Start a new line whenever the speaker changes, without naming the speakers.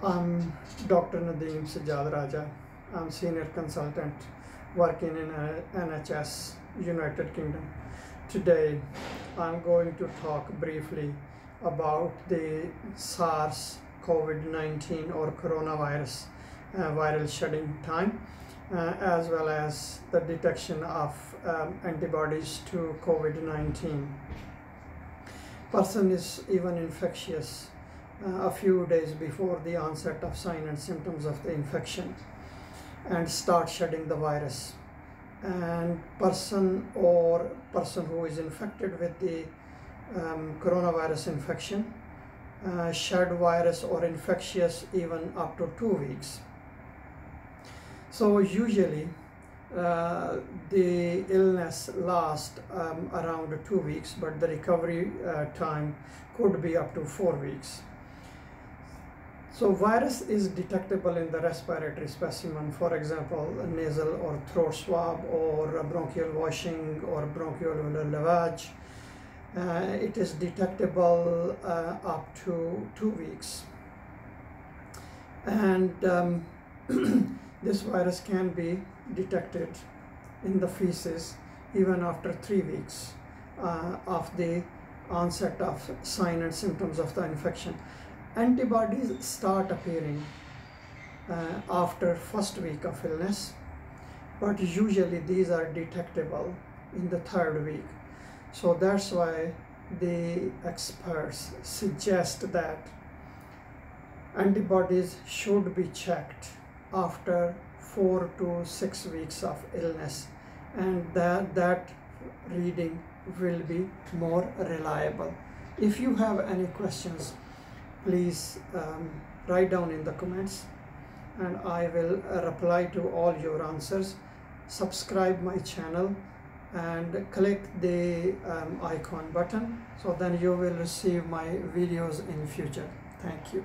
I'm Dr. Nadeem Sajjad Raja. I'm senior consultant working in NHS, United Kingdom. Today, I'm going to talk briefly about the SARS-COVID-19 or coronavirus viral shedding time, as well as the detection of antibodies to COVID-19. Person is even infectious a few days before the onset of signs and symptoms of the infection and start shedding the virus. And person who is infected with the coronavirus infection shed virus or infectious even up to 2 weeks. So usually the illness lasts around 2 weeks, but the recovery time could be up to 4 weeks. So virus is detectable in the respiratory specimen, for example, a nasal or throat swab or a bronchial washing or bronchoalveolar lavage. It is detectable up to 2 weeks. And this virus can be detected in the feces even after 3 weeks of the onset of signs and symptoms of the infection. Antibodies start appearing after first week of illness, but usually these are detectable in the 3rd week. So that's why the experts suggest that antibodies should be checked after 4 to 6 weeks of illness, and that reading will be more reliable. If you have any questions, please write down in the comments and I will reply to all your answers. Subscribe my channel and click the icon button, so then you will receive my videos in future. Thank you.